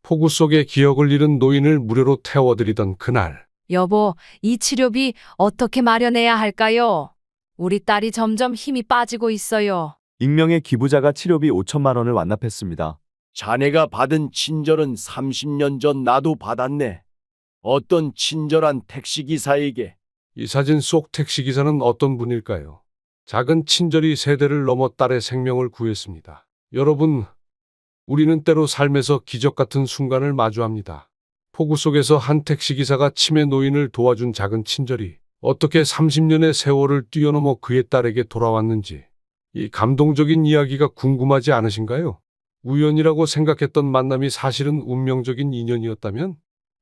폭우 속에 기억을 잃은 노인을 무료로 태워드리던 그날. 여보, 이 치료비 어떻게 마련해야 할까요? 우리 딸이 점점 힘이 빠지고 있어요. 익명의 기부자가 치료비 5천만 원을 완납했습니다. 자네가 받은 친절은 30년 전 나도 받았네. 어떤 친절한 택시기사에게. 이 사진 속 택시기사는 어떤 분일까요? 작은 친절이 세대를 넘어 딸의 생명을 구했습니다. 여러분, 우리는 때로 삶에서 기적 같은 순간을 마주합니다. 폭우 속에서 한 택시기사가 치매 노인을 도와준 작은 친절이 어떻게 30년의 세월을 뛰어넘어 그의 딸에게 돌아왔는지, 이 감동적인 이야기가 궁금하지 않으신가요? 우연이라고 생각했던 만남이 사실은 운명적인 인연이었다면?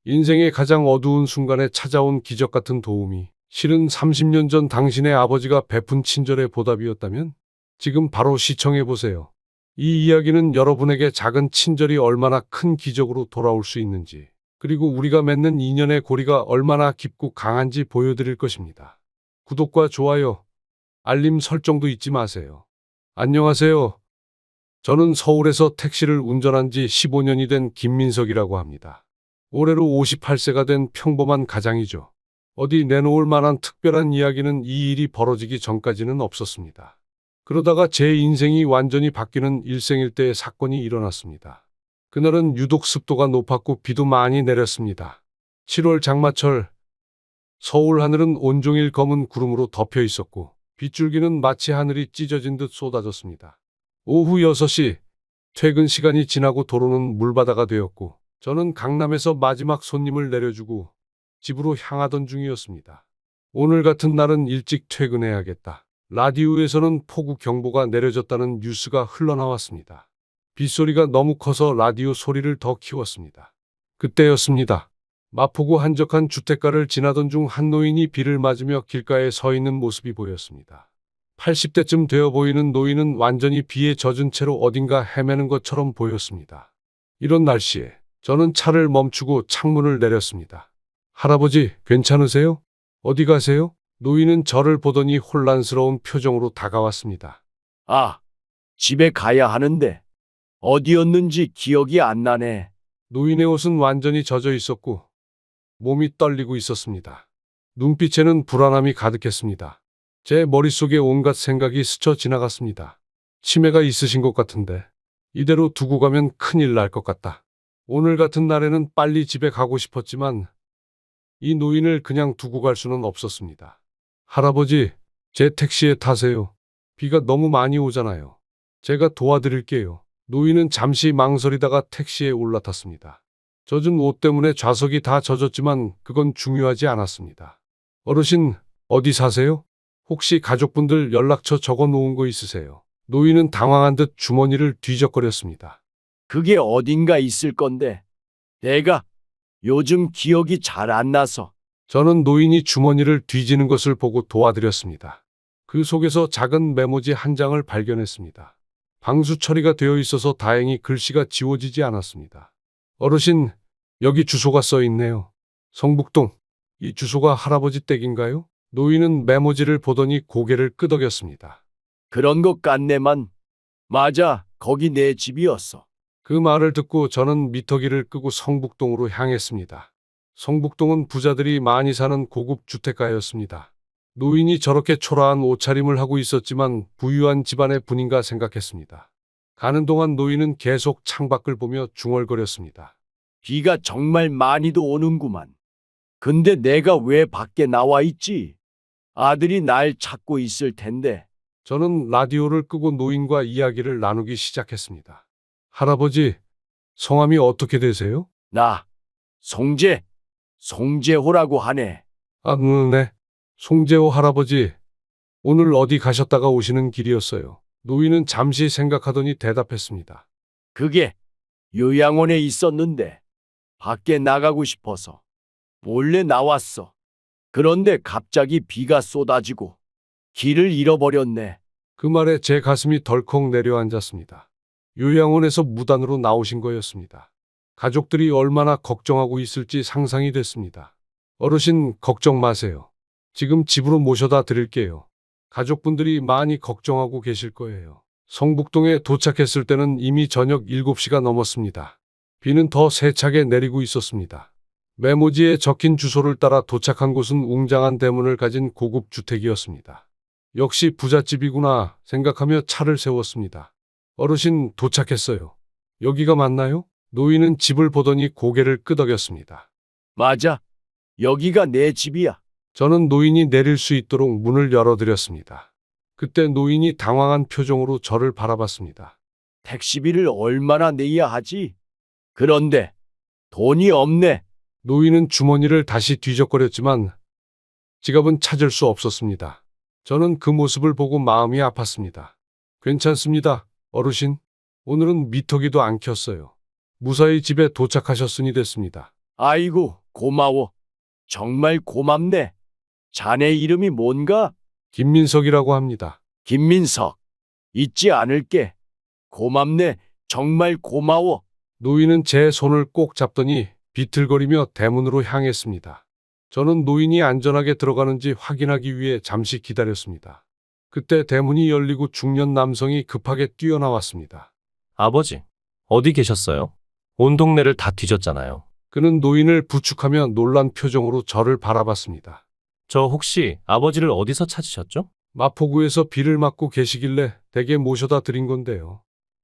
인생의 가장 어두운 순간에 찾아온 기적 같은 도움이 실은 30년 전 당신의 아버지가 베푼 친절의 보답이었다면? 지금 바로 시청해 보세요. 이 이야기는 여러분에게 작은 친절이 얼마나 큰 기적으로 돌아올 수 있는지, 그리고 우리가 맺는 인연의 고리가 얼마나 깊고 강한지 보여드릴 것입니다. 구독과 좋아요, 알림 설정도 잊지 마세요. 안녕하세요. 저는 서울에서 택시를 운전한 지 15년이 된 김민석이라고 합니다. 올해로 58세가 된 평범한 가장이죠. 어디 내놓을 만한 특별한 이야기는 이 일이 벌어지기 전까지는 없었습니다. 그러다가 제 인생이 완전히 바뀌는 일생일대의 사건이 일어났습니다. 그날은 유독 습도가 높았고 비도 많이 내렸습니다. 7월 장마철, 서울 하늘은 온종일 검은 구름으로 덮여 있었고 빗줄기는 마치 하늘이 찢어진 듯 쏟아졌습니다. 오후 6시, 퇴근 시간이 지나고 도로는 물바다가 되었고 저는 강남에서 마지막 손님을 내려주고 집으로 향하던 중이었습니다. 오늘 같은 날은 일찍 퇴근해야겠다. 라디오에서는 폭우 경보가 내려졌다는 뉴스가 흘러나왔습니다. 빗소리가 너무 커서 라디오 소리를 더 키웠습니다. 그때였습니다. 마포구 한적한 주택가를 지나던 중 한 노인이 비를 맞으며 길가에 서 있는 모습이 보였습니다. 80대쯤 되어 보이는 노인은 완전히 비에 젖은 채로 어딘가 헤매는 것처럼 보였습니다. 이런 날씨에 저는 차를 멈추고 창문을 내렸습니다. 할아버지, 괜찮으세요? 어디 가세요? 노인은 저를 보더니 혼란스러운 표정으로 다가왔습니다. 아, 집에 가야 하는데 어디였는지 기억이 안 나네. 노인의 옷은 완전히 젖어 있었고 몸이 떨리고 있었습니다. 눈빛에는 불안함이 가득했습니다. 제 머릿속에 온갖 생각이 스쳐 지나갔습니다. 치매가 있으신 것 같은데 이대로 두고 가면 큰일 날 것 같다. 오늘 같은 날에는 빨리 집에 가고 싶었지만 이 노인을 그냥 두고 갈 수는 없었습니다. 할아버지, 제 택시에 타세요. 비가 너무 많이 오잖아요. 제가 도와드릴게요. 노인은 잠시 망설이다가 택시에 올라탔습니다. 젖은 옷 때문에 좌석이 다 젖었지만 그건 중요하지 않았습니다. 어르신, 어디 사세요? 혹시 가족분들 연락처 적어 놓은 거 있으세요? 노인은 당황한 듯 주머니를 뒤적거렸습니다. 그게 어딘가 있을 건데 내가 요즘 기억이 잘 안 나서. 저는 노인이 주머니를 뒤지는 것을 보고 도와드렸습니다. 그 속에서 작은 메모지 한 장을 발견했습니다. 방수 처리가 되어 있어서 다행히 글씨가 지워지지 않았습니다. 어르신, 여기 주소가 써 있네요. 성북동. 이 주소가 할아버지 댁인가요? 노인은 메모지를 보더니 고개를 끄덕였습니다. 그런 것 같네만. 맞아, 거기 내 집이었어. 그 말을 듣고 저는 미터기를 끄고 성북동으로 향했습니다. 성북동은 부자들이 많이 사는 고급 주택가였습니다. 노인이 저렇게 초라한 옷차림을 하고 있었지만 부유한 집안의 분인가 생각했습니다. 가는 동안 노인은 계속 창밖을 보며 중얼거렸습니다. 비가 정말 많이도 오는구만. 근데 내가 왜 밖에 나와 있지? 아들이 날 찾고 있을 텐데. 저는 라디오를 끄고 노인과 이야기를 나누기 시작했습니다. 할아버지, 성함이 어떻게 되세요? 나, 송재호라고 하네. 아, 네. 송재호 할아버지, 오늘 어디 가셨다가 오시는 길이었어요. 노인은 잠시 생각하더니 대답했습니다. 그게 요양원에 있었는데 밖에 나가고 싶어서 몰래 나왔어. 그런데 갑자기 비가 쏟아지고 길을 잃어버렸네. 그 말에 제 가슴이 덜컥 내려앉았습니다. 요양원에서 무단으로 나오신 거였습니다. 가족들이 얼마나 걱정하고 있을지 상상이 됐습니다. 어르신, 걱정 마세요. 지금 집으로 모셔다 드릴게요. 가족분들이 많이 걱정하고 계실 거예요. 성북동에 도착했을 때는 이미 저녁 7시가 넘었습니다. 비는 더 세차게 내리고 있었습니다. 메모지에 적힌 주소를 따라 도착한 곳은 웅장한 대문을 가진 고급 주택이었습니다. 역시 부잣집이구나 생각하며 차를 세웠습니다. 어르신 도착했어요. 여기가 맞나요? 노인은 집을 보더니 고개를 끄덕였습니다. 맞아. 여기가 내 집이야. 저는 노인이 내릴 수 있도록 문을 열어드렸습니다. 그때 노인이 당황한 표정으로 저를 바라봤습니다. 택시비를 얼마나 내야 하지? 그런데 돈이 없네. 노인은 주머니를 다시 뒤적거렸지만 지갑은 찾을 수 없었습니다. 저는 그 모습을 보고 마음이 아팠습니다. 괜찮습니다, 어르신. 오늘은 미터기도 안 켰어요. 무사히 집에 도착하셨으니 됐습니다. 아이고, 고마워. 정말 고맙네. 자네 이름이 뭔가? 김민석이라고 합니다. 김민석. 잊지 않을게. 고맙네. 정말 고마워. 노인은 제 손을 꼭 잡더니 비틀거리며 대문으로 향했습니다. 저는 노인이 안전하게 들어가는지 확인하기 위해 잠시 기다렸습니다. 그때 대문이 열리고 중년 남성이 급하게 뛰어나왔습니다. 아버지, 어디 계셨어요? 온 동네를 다 뒤졌잖아요. 그는 노인을 부축하며 놀란 표정으로 저를 바라봤습니다. 저 혹시 아버지를 어디서 찾으셨죠? 마포구에서 비를 맞고 계시길래 댁에 모셔다 드린 건데요.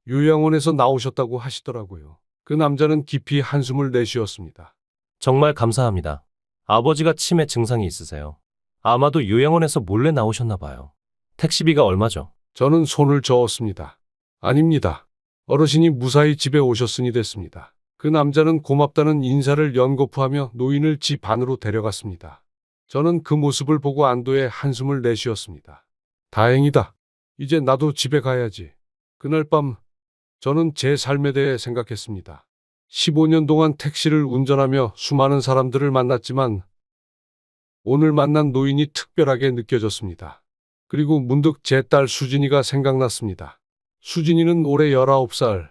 요양원에서 나오셨다고 하시더라고요. 그 남자는 깊이 한숨을 내쉬었습니다. 정말 감사합니다. 아버지가 치매 증상이 있으세요. 아마도 요양원에서 몰래 나오셨나 봐요. 택시비가 얼마죠? 저는 손을 저었습니다. 아닙니다. 어르신이 무사히 집에 오셨으니 됐습니다. 그 남자는 고맙다는 인사를 연거푸하며 노인을 집 안으로 데려갔습니다. 저는 그 모습을 보고 안도의 한숨을 내쉬었습니다. 다행이다. 이제 나도 집에 가야지. 그날 밤 저는 제 삶에 대해 생각했습니다. 15년 동안 택시를 운전하며 수많은 사람들을 만났지만 오늘 만난 노인이 특별하게 느껴졌습니다. 그리고 문득 제 딸 수진이가 생각났습니다. 수진이는 올해 19살.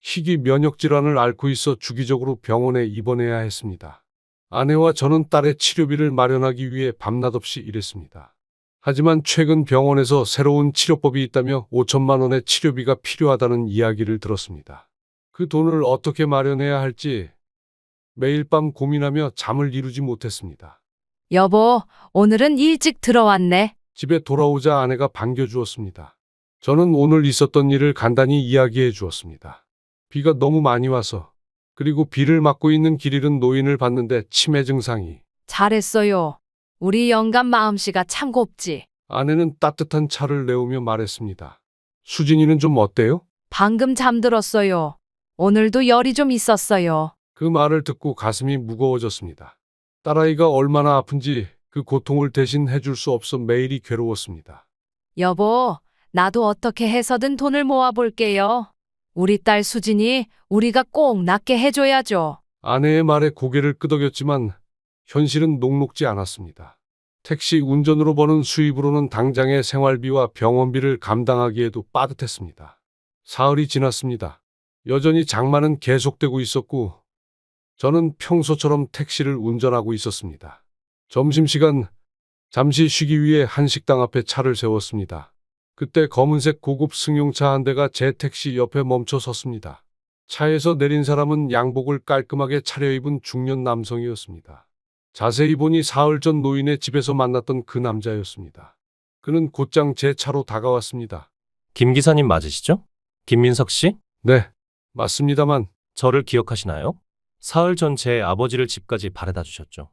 희귀 면역 질환을 앓고 있어 주기적으로 병원에 입원해야 했습니다. 아내와 저는 딸의 치료비를 마련하기 위해 밤낮 없이 일했습니다. 하지만 최근 병원에서 새로운 치료법이 있다며 5천만 원의 치료비가 필요하다는 이야기를 들었습니다. 그 돈을 어떻게 마련해야 할지 매일 밤 고민하며 잠을 이루지 못했습니다. 여보, 오늘은 일찍 들어왔네. 집에 돌아오자 아내가 반겨주었습니다. 저는 오늘 있었던 일을 간단히 이야기해 주었습니다. 비가 너무 많이 와서 그리고 비를 맞고 있는 길 잃은 노인을 봤는데 치매 증상이. 잘했어요. 우리 영감 마음씨가 참 곱지. 아내는 따뜻한 차를 내오며 말했습니다. 수진이는 좀 어때요? 방금 잠들었어요. 오늘도 열이 좀 있었어요. 그 말을 듣고 가슴이 무거워졌습니다. 딸아이가 얼마나 아픈지 그 고통을 대신 해줄 수 없어 매일이 괴로웠습니다. 여보, 나도 어떻게 해서든 돈을 모아볼게요. 우리 딸 수진이 우리가 꼭 낫게 해줘야죠. 아내의 말에 고개를 끄덕였지만 현실은 녹록지 않았습니다. 택시 운전으로 버는 수입으로는 당장의 생활비와 병원비를 감당하기에도 빠듯했습니다. 사흘이 지났습니다. 여전히 장마는 계속되고 있었고 저는 평소처럼 택시를 운전하고 있었습니다. 점심시간 잠시 쉬기 위해 한 식당 앞에 차를 세웠습니다. 그때 검은색 고급 승용차 한 대가 제 택시 옆에 멈춰 섰습니다. 차에서 내린 사람은 양복을 깔끔하게 차려입은 중년 남성이었습니다. 자세히 보니 사흘 전 노인의 집에서 만났던 그 남자였습니다. 그는 곧장 제 차로 다가왔습니다. 김 기사님 맞으시죠? 김민석 씨? 네, 맞습니다만. 저를 기억하시나요? 사흘 전 제 아버지를 집까지 바래다 주셨죠.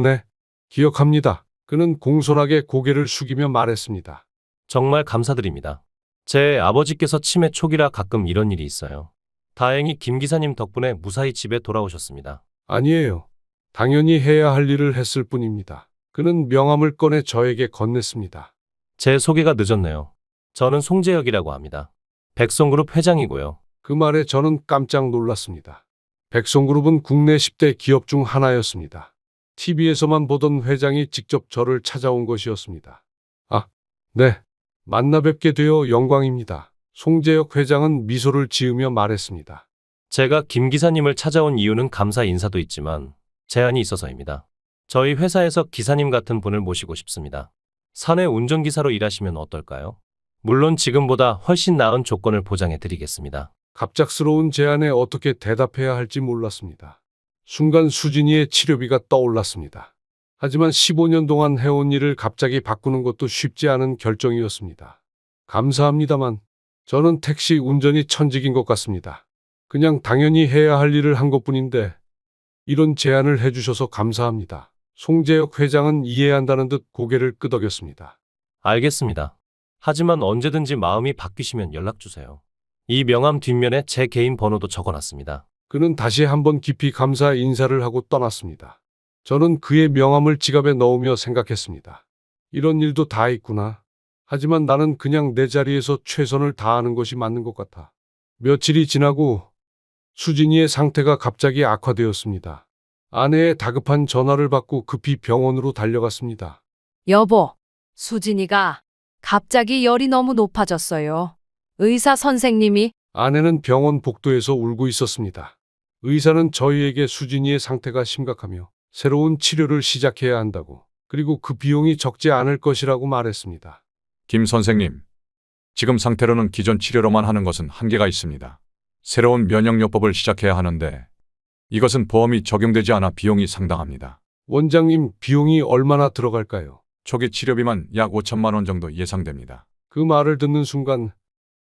네, 기억합니다. 그는 공손하게 고개를 숙이며 말했습니다. 정말 감사드립니다. 제 아버지께서 치매 초기라 가끔 이런 일이 있어요. 다행히 김 기사님 덕분에 무사히 집에 돌아오셨습니다. 아니에요. 당연히 해야 할 일을 했을 뿐입니다. 그는 명함을 꺼내 저에게 건넸습니다. 제 소개가 늦었네요. 저는 송재혁이라고 합니다. 백송그룹 회장이고요. 그 말에 저는 깜짝 놀랐습니다. 백송그룹은 국내 10대 기업 중 하나였습니다. TV에서만 보던 회장이 직접 저를 찾아온 것이었습니다. 네. 만나 뵙게 되어 영광입니다. 송재혁 회장은 미소를 지으며 말했습니다. 제가 김 기사님을 찾아온 이유는 감사 인사도 있지만 제안이 있어서입니다. 저희 회사에서 기사님 같은 분을 모시고 싶습니다. 사내 운전기사로 일하시면 어떨까요? 물론 지금보다 훨씬 나은 조건을 보장해 드리겠습니다. 갑작스러운 제안에 어떻게 대답해야 할지 몰랐습니다. 순간 수진이의 치료비가 떠올랐습니다. 하지만 15년 동안 해온 일을 갑자기 바꾸는 것도 쉽지 않은 결정이었습니다. 감사합니다만 저는 택시 운전이 천직인 것 같습니다. 그냥 당연히 해야 할 일을 한 것뿐인데 이런 제안을 해주셔서 감사합니다. 송재혁 회장은 이해한다는 듯 고개를 끄덕였습니다. 알겠습니다. 하지만 언제든지 마음이 바뀌시면 연락 주세요. 이 명함 뒷면에 제 개인 번호도 적어놨습니다. 그는 다시 한번 깊이 감사 인사를 하고 떠났습니다. 저는 그의 명함을 지갑에 넣으며 생각했습니다. 이런 일도 다 있구나. 하지만 나는 그냥 내 자리에서 최선을 다하는 것이 맞는 것 같아. 며칠이 지나고 수진이의 상태가 갑자기 악화되었습니다. 아내의 다급한 전화를 받고 급히 병원으로 달려갔습니다. 여보, 수진이가 갑자기 열이 너무 높아졌어요. 의사 선생님이 아내는 병원 복도에서 울고 있었습니다. 의사는 저희에게 수진이의 상태가 심각하며 새로운 치료를 시작해야 한다고, 그리고 그 비용이 적지 않을 것이라고 말했습니다. 김 선생님, 지금 상태로는 기존 치료로만 하는 것은 한계가 있습니다. 새로운 면역요법을 시작해야 하는데 이것은 보험이 적용되지 않아 비용이 상당합니다. 원장님, 비용이 얼마나 들어갈까요? 초기 치료비만 약 5천만 원 정도 예상됩니다. 그 말을 듣는 순간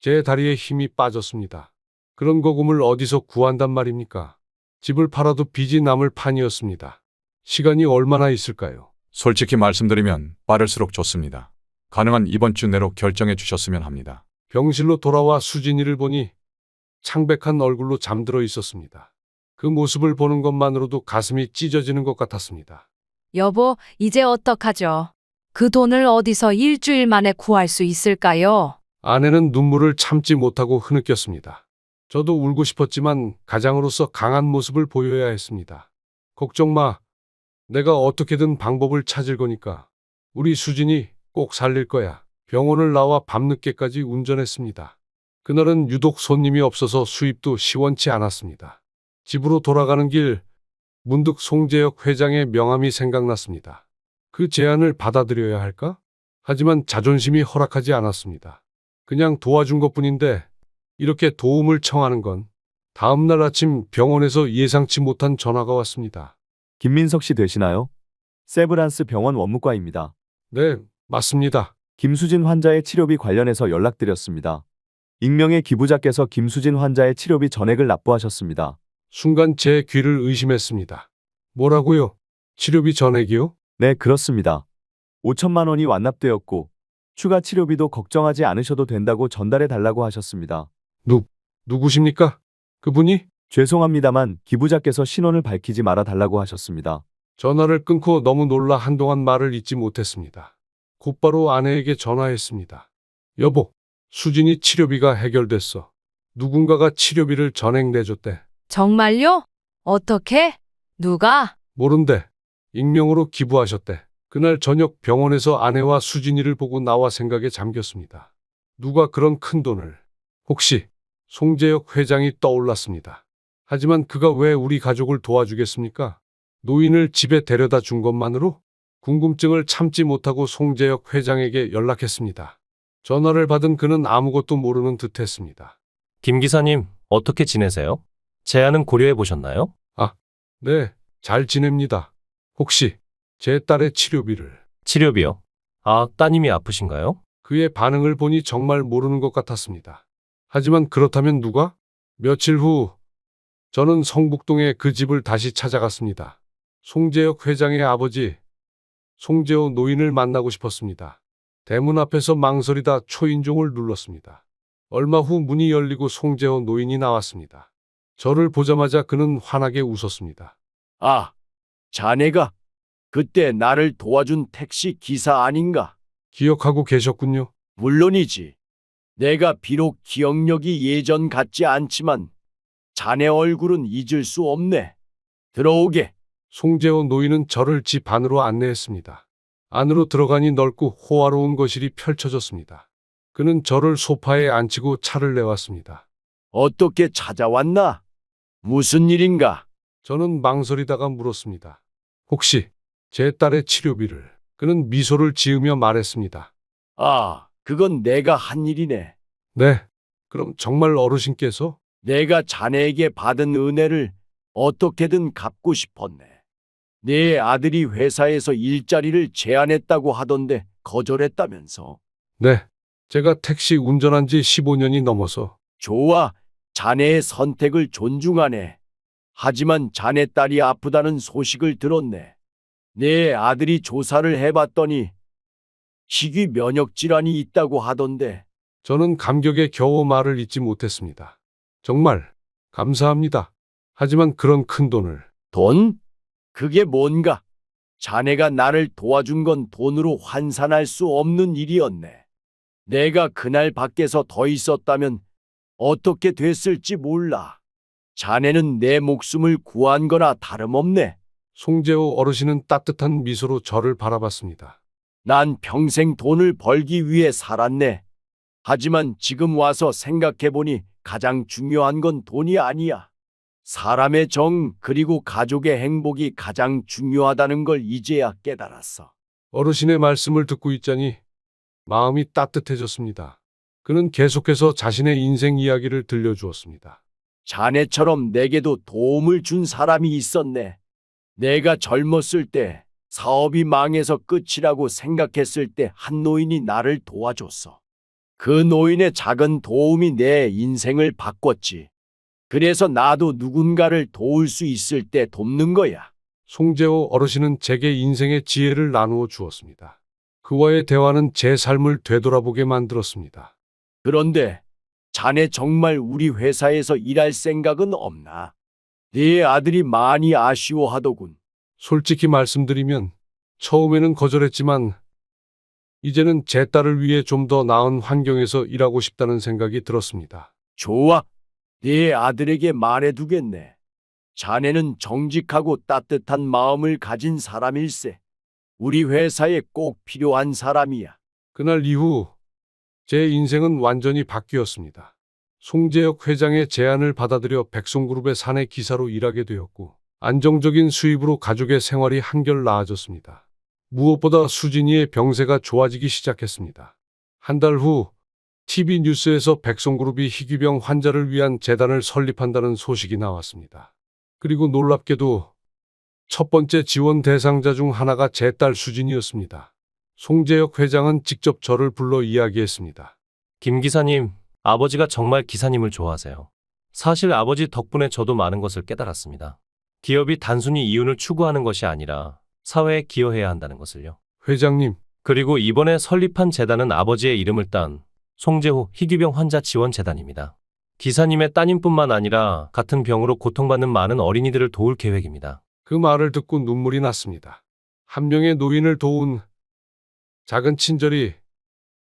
제 다리에 힘이 빠졌습니다. 그런 거금을 어디서 구한단 말입니까? 집을 팔아도 빚이 남을 판이었습니다. 시간이 얼마나 있을까요? 솔직히 말씀드리면 빠를수록 좋습니다. 가능한 이번 주 내로 결정해 주셨으면 합니다. 병실로 돌아와 수진이를 보니 창백한 얼굴로 잠들어 있었습니다. 그 모습을 보는 것만으로도 가슴이 찢어지는 것 같았습니다. 여보, 이제 어떡하죠? 그 돈을 어디서 일주일 만에 구할 수 있을까요? 아내는 눈물을 참지 못하고 흐느꼈습니다. 저도 울고 싶었지만 가장으로서 강한 모습을 보여야 했습니다. 걱정 마. 내가 어떻게든 방법을 찾을 거니까. 우리 수진이 꼭 살릴 거야. 병원을 나와 밤늦게까지 운전했습니다. 그날은 유독 손님이 없어서 수입도 시원치 않았습니다. 집으로 돌아가는 길, 문득 송재혁 회장의 명함이 생각났습니다. 그 제안을 받아들여야 할까? 하지만 자존심이 허락하지 않았습니다. 그냥 도와준 것뿐인데 이렇게 도움을 청하는 건. 다음 날 아침 병원에서 예상치 못한 전화가 왔습니다. 김민석 씨 되시나요? 세브란스 병원 원무과입니다. 네, 맞습니다. 김수진 환자의 치료비 관련해서 연락드렸습니다. 익명의 기부자께서 김수진 환자의 치료비 전액을 납부하셨습니다. 순간 제 귀를 의심했습니다. 뭐라고요? 치료비 전액이요? 네, 그렇습니다. 5천만 원이 완납되었고 추가 치료비도 걱정하지 않으셔도 된다고 전달해 달라고 하셨습니다. 누구십니까? 그분이? 죄송합니다만 기부자께서 신원을 밝히지 말아 달라고 하셨습니다. 전화를 끊고 너무 놀라 한동안 말을 잇지 못했습니다. 곧바로 아내에게 전화했습니다. 여보, 수진이 치료비가 해결됐어. 누군가가 치료비를 전액 내줬대. 정말요? 어떻게? 누가? 모른대. 익명으로 기부하셨대. 그날 저녁 병원에서 아내와 수진이를 보고 나와 생각에 잠겼습니다. 누가 그런 큰 돈을. 혹시 송재혁 회장이 떠올랐습니다. 하지만 그가 왜 우리 가족을 도와주겠습니까? 노인을 집에 데려다 준 것만으로? 궁금증을 참지 못하고 송재혁 회장에게 연락했습니다. 전화를 받은 그는 아무것도 모르는 듯했습니다. 김 기사님, 어떻게 지내세요? 제안은 고려해 보셨나요? 네, 잘 지냅니다. 혹시 제 딸의 치료비를. 치료비요? 아, 따님이 아프신가요? 그의 반응을 보니 정말 모르는 것 같았습니다. 하지만 그렇다면 누가? 며칠 후 저는 성북동의 그 집을 다시 찾아갔습니다. 송재혁 회장의 아버지 송재호 노인을 만나고 싶었습니다. 대문 앞에서 망설이다 초인종을 눌렀습니다. 얼마 후 문이 열리고 송재호 노인이 나왔습니다. 저를 보자마자 그는 환하게 웃었습니다. 아, 자네가 그때 나를 도와준 택시 기사 아닌가? 기억하고 계셨군요. 물론이지. 내가 비록 기억력이 예전 같지 않지만 자네 얼굴은 잊을 수 없네. 들어오게. 송재호 노인은 저를 집 안으로 안내했습니다. 안으로 들어가니 넓고 호화로운 거실이 펼쳐졌습니다. 그는 저를 소파에 앉히고 차를 내왔습니다. 어떻게 찾아왔나? 무슨 일인가? 저는 망설이다가 물었습니다. 혹시 제 딸의 치료비를. 그는 미소를 지으며 말했습니다. 아, 그건 내가 한 일이네. 네, 그럼 정말 어르신께서? 내가 자네에게 받은 은혜를 어떻게든 갚고 싶었네. 네 아들이 회사에서 일자리를 제안했다고 하던데 거절했다면서. 네, 제가 택시 운전한 지 15년이 넘어서 좋아, 자네의 선택을 존중하네. 하지만 자네 딸이 아프다는 소식을 들었네. 내 아들이 조사를 해봤더니 희귀 면역 질환이 있다고 하던데. 저는 감격에 겨우 말을 잇지 못했습니다. 정말 감사합니다. 하지만 그런 큰 돈을 돈? 그게 뭔가? 자네가 나를 도와준 건 돈으로 환산할 수 없는 일이었네. 내가 그날 밖에서 더 있었다면 어떻게 됐을지 몰라. 자네는 내 목숨을 구한 거나 다름없네. 송재호 어르신은 따뜻한 미소로 저를 바라봤습니다. 난 평생 돈을 벌기 위해 살았네. 하지만 지금 와서 생각해보니 가장 중요한 건 돈이 아니야. 사람의 정 그리고 가족의 행복이 가장 중요하다는 걸 이제야 깨달았어. 어르신의 말씀을 듣고 있자니 마음이 따뜻해졌습니다. 그는 계속해서 자신의 인생 이야기를 들려주었습니다. 자네처럼 내게도 도움을 준 사람이 있었네. 내가 젊었을 때 사업이 망해서 끝이라고 생각했을 때 한 노인이 나를 도와줬어. 그 노인의 작은 도움이 내 인생을 바꿨지. 그래서 나도 누군가를 도울 수 있을 때 돕는 거야. 송재호 어르신은 제게 인생의 지혜를 나누어 주었습니다. 그와의 대화는 제 삶을 되돌아보게 만들었습니다. 그런데 자네 정말 우리 회사에서 일할 생각은 없나? 네 아들이 많이 아쉬워하더군. 솔직히 말씀드리면 처음에는 거절했지만 이제는 제 딸을 위해 좀 더 나은 환경에서 일하고 싶다는 생각이 들었습니다. 좋아. 네 아들에게 말해두겠네. 자네는 정직하고 따뜻한 마음을 가진 사람일세. 우리 회사에 꼭 필요한 사람이야. 그날 이후 제 인생은 완전히 바뀌었습니다. 송재혁 회장의 제안을 받아들여 백송그룹의 사내 기사로 일하게 되었고 안정적인 수입으로 가족의 생활이 한결 나아졌습니다. 무엇보다 수진이의 병세가 좋아지기 시작했습니다. 한 달 후 TV 뉴스에서 백송그룹이 희귀병 환자를 위한 재단을 설립한다는 소식이 나왔습니다. 그리고 놀랍게도 첫 번째 지원 대상자 중 하나가 제 딸 수진이었습니다. 송재혁 회장은 직접 저를 불러 이야기했습니다. 김 기사님, 아버지가 정말 기사님을 좋아하세요. 사실 아버지 덕분에 저도 많은 것을 깨달았습니다. 기업이 단순히 이윤을 추구하는 것이 아니라 사회에 기여해야 한다는 것을요. 회장님, 그리고 이번에 설립한 재단은 아버지의 이름을 딴 송재호 희귀병 환자 지원 재단입니다. 기사님의 따님뿐만 아니라 같은 병으로 고통받는 많은 어린이들을 도울 계획입니다. 그 말을 듣고 눈물이 났습니다. 한 명의 노인을 도운 작은 친절이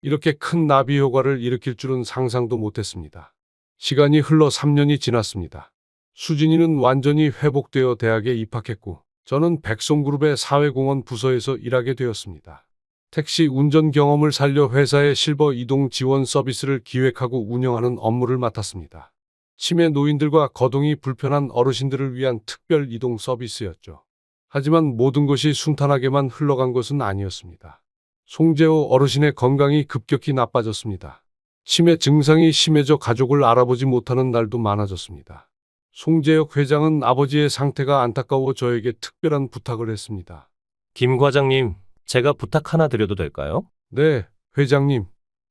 이렇게 큰 나비 효과를 일으킬 줄은 상상도 못했습니다. 시간이 흘러 3년이 지났습니다. 수진이는 완전히 회복되어 대학에 입학했고 저는 백송그룹의 사회공헌 부서에서 일하게 되었습니다. 택시 운전 경험을 살려 회사의 실버 이동 지원 서비스를 기획하고 운영하는 업무를 맡았습니다. 치매 노인들과 거동이 불편한 어르신들을 위한 특별 이동 서비스였죠. 하지만 모든 것이 순탄하게만 흘러간 것은 아니었습니다. 송재호 어르신의 건강이 급격히 나빠졌습니다. 치매 증상이 심해져 가족을 알아보지 못하는 날도 많아졌습니다. 송재혁 회장은 아버지의 상태가 안타까워 저에게 특별한 부탁을 했습니다. 김 과장님, 제가 부탁 하나 드려도 될까요? 네, 회장님.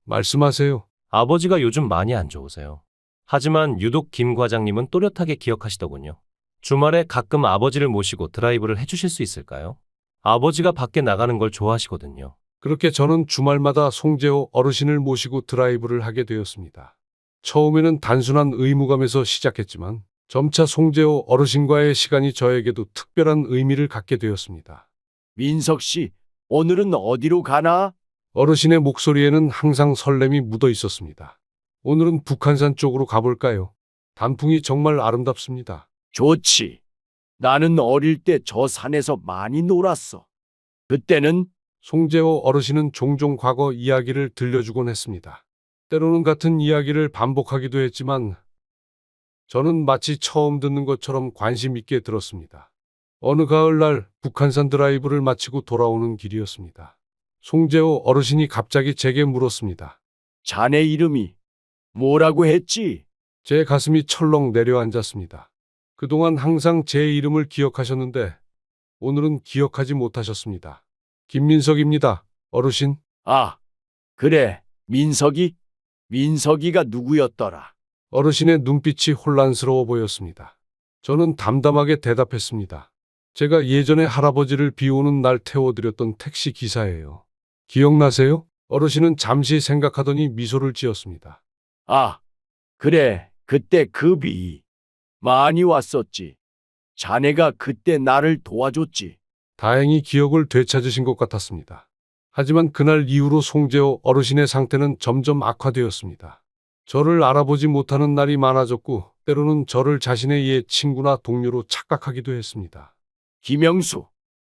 말씀하세요. 아버지가 요즘 많이 안 좋으세요. 하지만 유독 김 과장님은 또렷하게 기억하시더군요. 주말에 가끔 아버지를 모시고 드라이브를 해주실 수 있을까요? 아버지가 밖에 나가는 걸 좋아하시거든요. 그렇게 저는 주말마다 송재호 어르신을 모시고 드라이브를 하게 되었습니다. 처음에는 단순한 의무감에서 시작했지만 점차 송재호 어르신과의 시간이 저에게도 특별한 의미를 갖게 되었습니다. 민석 씨, 오늘은 어디로 가나? 어르신의 목소리에는 항상 설렘이 묻어 있었습니다. 오늘은 북한산 쪽으로 가볼까요? 단풍이 정말 아름답습니다. 좋지. 나는 어릴 때 저 산에서 많이 놀았어. 그때는 송재호 어르신은 종종 과거 이야기를 들려주곤 했습니다. 때로는 같은 이야기를 반복하기도 했지만 저는 마치 처음 듣는 것처럼 관심 있게 들었습니다. 어느 가을날 북한산 드라이브를 마치고 돌아오는 길이었습니다. 송재호 어르신이 갑자기 제게 물었습니다. 자네 이름이 뭐라고 했지? 제 가슴이 철렁 내려앉았습니다. 그동안 항상 제 이름을 기억하셨는데 오늘은 기억하지 못하셨습니다. 김민석입니다. 어르신. 아, 그래. 민석이? 민석이가 누구였더라? 어르신의 눈빛이 혼란스러워 보였습니다. 저는 담담하게 대답했습니다. 제가 예전에 할아버지를 비 오는 날 태워드렸던 택시 기사예요. 기억나세요? 어르신은 잠시 생각하더니 미소를 지었습니다. 아, 그래. 그때 그 비 많이 왔었지. 자네가 그때 나를 도와줬지. 다행히 기억을 되찾으신 것 같았습니다. 하지만 그날 이후로 송재호 어르신의 상태는 점점 악화되었습니다. 저를 알아보지 못하는 날이 많아졌고 때로는 저를 자신의 옛 친구나 동료로 착각하기도 했습니다. 김영수,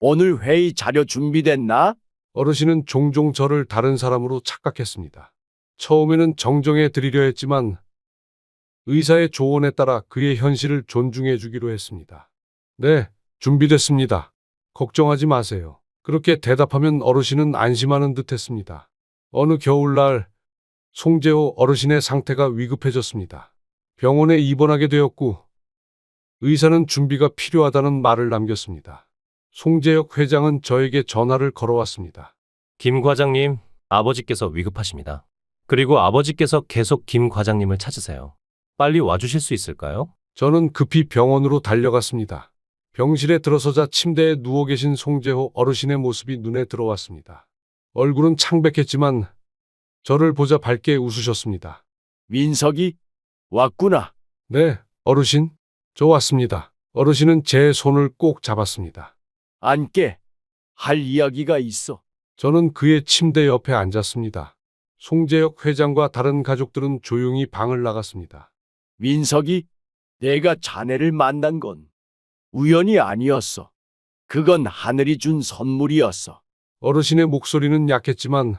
오늘 회의 자료 준비됐나? 어르신은 종종 저를 다른 사람으로 착각했습니다. 처음에는 정정해 드리려 했지만 의사의 조언에 따라 그의 현실을 존중해 주기로 했습니다. 네, 준비됐습니다. 걱정하지 마세요. 그렇게 대답하면 어르신은 안심하는 듯 했습니다. 어느 겨울날 송재호 어르신의 상태가 위급해졌습니다. 병원에 입원하게 되었고 의사는 준비가 필요하다는 말을 남겼습니다. 송재혁 회장은 저에게 전화를 걸어왔습니다. 김 과장님, 아버지께서 위급하십니다. 그리고 아버지께서 계속 김 과장님을 찾으세요. 빨리 와주실 수 있을까요? 저는 급히 병원으로 달려갔습니다. 병실에 들어서자 침대에 누워 계신 송재호 어르신의 모습이 눈에 들어왔습니다. 얼굴은 창백했지만 저를 보자 밝게 웃으셨습니다. 민석이? 왔구나. 네, 어르신. 저 왔습니다. 어르신은 제 손을 꼭 잡았습니다. 앉게. 할 이야기가 있어. 저는 그의 침대 옆에 앉았습니다. 송재혁 회장과 다른 가족들은 조용히 방을 나갔습니다. 민석이, 내가 자네를 만난 건 우연이 아니었어. 그건 하늘이 준 선물이었어. 어르신의 목소리는 약했지만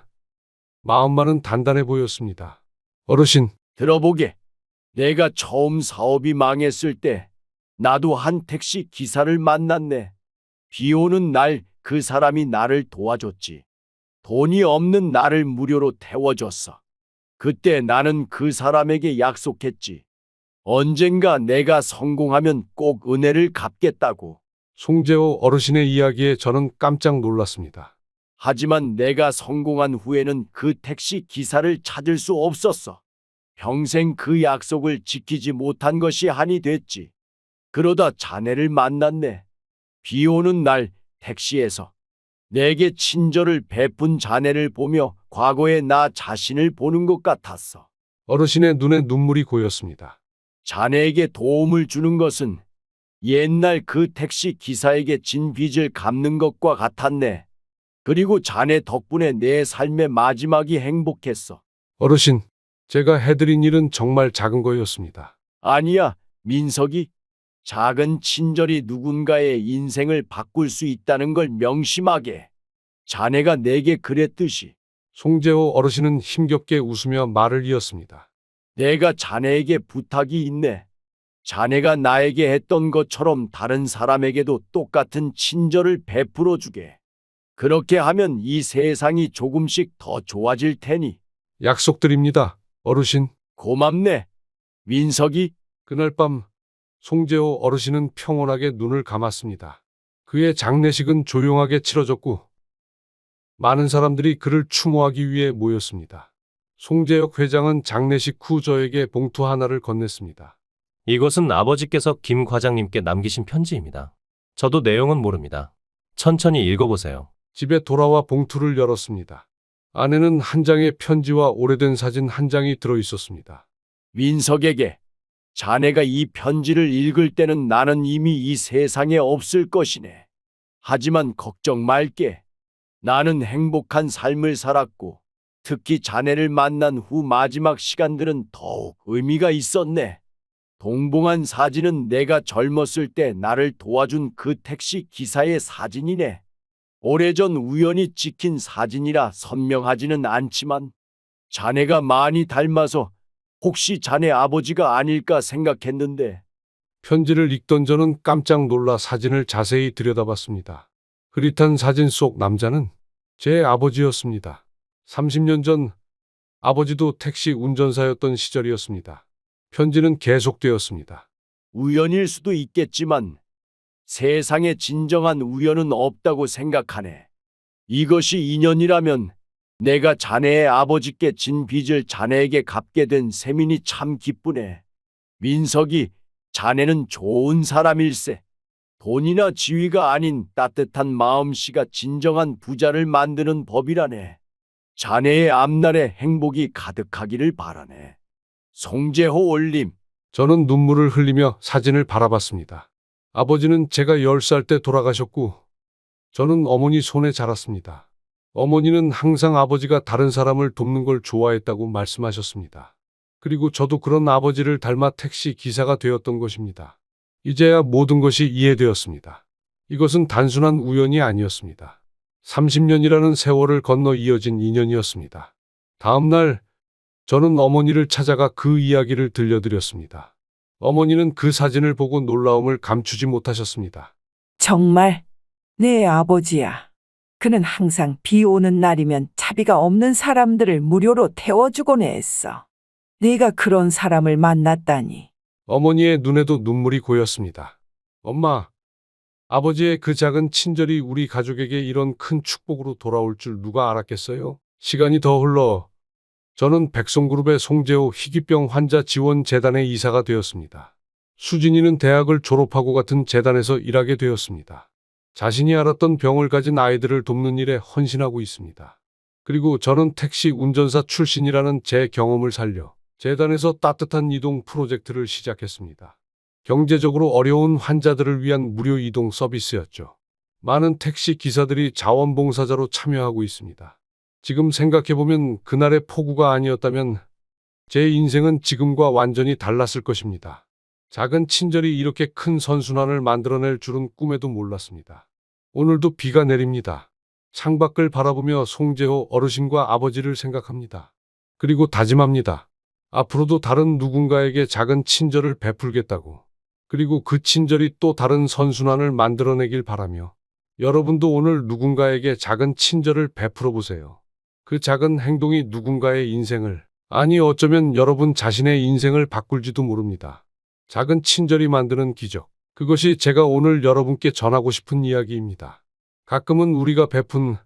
마음만은 단단해 보였습니다. 어르신, 들어보게. 내가 처음 사업이 망했을 때 나도 한 택시 기사를 만났네. 비 오는 날 그 사람이 나를 도와줬지. 돈이 없는 나를 무료로 태워줬어. 그때 나는 그 사람에게 약속했지. 언젠가 내가 성공하면 꼭 은혜를 갚겠다고. 송재호 어르신의 이야기에 저는 깜짝 놀랐습니다. 하지만 내가 성공한 후에는 그 택시 기사를 찾을 수 없었어. 평생 그 약속을 지키지 못한 것이 한이 됐지. 그러다 자네를 만났네. 비 오는 날 택시에서 내게 친절을 베푼 자네를 보며 과거의 나 자신을 보는 것 같았어. 어르신의 눈에 눈물이 고였습니다. 자네에게 도움을 주는 것은 옛날 그 택시 기사에게 진 빚을 갚는 것과 같았네. 그리고 자네 덕분에 내 삶의 마지막이 행복했어. 어르신, 제가 해드린 일은 정말 작은 거였습니다. 아니야, 민석이. 작은 친절이 누군가의 인생을 바꿀 수 있다는 걸 명심하게. 자네가 내게 그랬듯이. 송재호 어르신은 힘겹게 웃으며 말을 이었습니다. 내가 자네에게 부탁이 있네. 자네가 나에게 했던 것처럼 다른 사람에게도 똑같은 친절을 베풀어 주게. 그렇게 하면 이 세상이 조금씩 더 좋아질 테니. 약속드립니다, 어르신. 고맙네, 민석이. 그날 밤 송재호 어르신은 평온하게 눈을 감았습니다. 그의 장례식은 조용하게 치러졌고 많은 사람들이 그를 추모하기 위해 모였습니다. 송재혁 회장은 장례식 후 저에게 봉투 하나를 건넸습니다. 이것은 아버지께서 김 과장님께 남기신 편지입니다. 저도 내용은 모릅니다. 천천히 읽어보세요. 집에 돌아와 봉투를 열었습니다. 안에는 한 장의 편지와 오래된 사진 한 장이 들어 있었습니다. 민석에게. 자네가 이 편지를 읽을 때는 나는 이미 이 세상에 없을 것이네. 하지만 걱정 말게. 나는 행복한 삶을 살았고 특히 자네를 만난 후 마지막 시간들은 더욱 의미가 있었네. 동봉한 사진은 내가 젊었을 때 나를 도와준 그 택시 기사의 사진이네. 오래전 우연히 찍힌 사진이라 선명하지는 않지만 자네가 많이 닮아서 혹시 자네 아버지가 아닐까 생각했는데. 편지를 읽던 저는 깜짝 놀라 사진을 자세히 들여다봤습니다. 흐릿한 사진 속 남자는 제 아버지였습니다. 30년 전 아버지도 택시 운전사였던 시절이었습니다. 편지는 계속되었습니다. 우연일 수도 있겠지만 세상에 진정한 우연은 없다고 생각하네. 이것이 인연이라면 내가 자네의 아버지께 진 빚을 자네에게 갚게 된 셈이니 참 기쁘네. 민석이, 자네는 좋은 사람일세. 돈이나 지위가 아닌 따뜻한 마음씨가 진정한 부자를 만드는 법이라네. 자네의 앞날에 행복이 가득하기를 바라네. 송재호 올림. 저는 눈물을 흘리며 사진을 바라봤습니다. 아버지는 제가 10살 때 돌아가셨고, 저는 어머니 손에 자랐습니다. 어머니는 항상 아버지가 다른 사람을 돕는 걸 좋아했다고 말씀하셨습니다. 그리고 저도 그런 아버지를 닮아 택시 기사가 되었던 것입니다. 이제야 모든 것이 이해되었습니다. 이것은 단순한 우연이 아니었습니다. 30년이라는 세월을 건너 이어진 인연이었습니다. 다음 날, 저는 어머니를 찾아가 그 이야기를 들려드렸습니다. 어머니는 그 사진을 보고 놀라움을 감추지 못하셨습니다. 정말 내 아버지야. 그는 항상 비 오는 날이면 차비가 없는 사람들을 무료로 태워주곤 했어. 네가 그런 사람을 만났다니. 어머니의 눈에도 눈물이 고였습니다. 엄마, 아버지의 그 작은 친절이 우리 가족에게 이런 큰 축복으로 돌아올 줄 누가 알았겠어요? 시간이 더 흘러 저는 백송그룹의 송재호 희귀병 환자 지원 재단의 이사가 되었습니다. 수진이는 대학을 졸업하고 같은 재단에서 일하게 되었습니다. 자신이 앓았던 병을 가진 아이들을 돕는 일에 헌신하고 있습니다. 그리고 저는 택시 운전사 출신이라는 제 경험을 살려 재단에서 따뜻한 이동 프로젝트를 시작했습니다. 경제적으로 어려운 환자들을 위한 무료 이동 서비스였죠. 많은 택시 기사들이 자원봉사자로 참여하고 있습니다. 지금 생각해보면 그날의 폭우가 아니었다면 제 인생은 지금과 완전히 달랐을 것입니다. 작은 친절이 이렇게 큰 선순환을 만들어낼 줄은 꿈에도 몰랐습니다. 오늘도 비가 내립니다. 창밖을 바라보며 송재호 어르신과 아버지를 생각합니다. 그리고 다짐합니다. 앞으로도 다른 누군가에게 작은 친절을 베풀겠다고. 그리고 그 친절이 또 다른 선순환을 만들어내길 바라며 여러분도 오늘 누군가에게 작은 친절을 베풀어 보세요. 그 작은 행동이 누군가의 인생을, 아니 어쩌면 여러분 자신의 인생을 바꿀지도 모릅니다. 작은 친절이 만드는 기적. 그것이 제가 오늘 여러분께 전하고 싶은 이야기입니다. 가끔은 우리가 베푼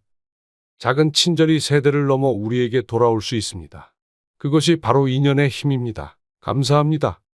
작은 친절이 세대를 넘어 우리에게 돌아올 수 있습니다. 그것이 바로 인연의 힘입니다. 감사합니다.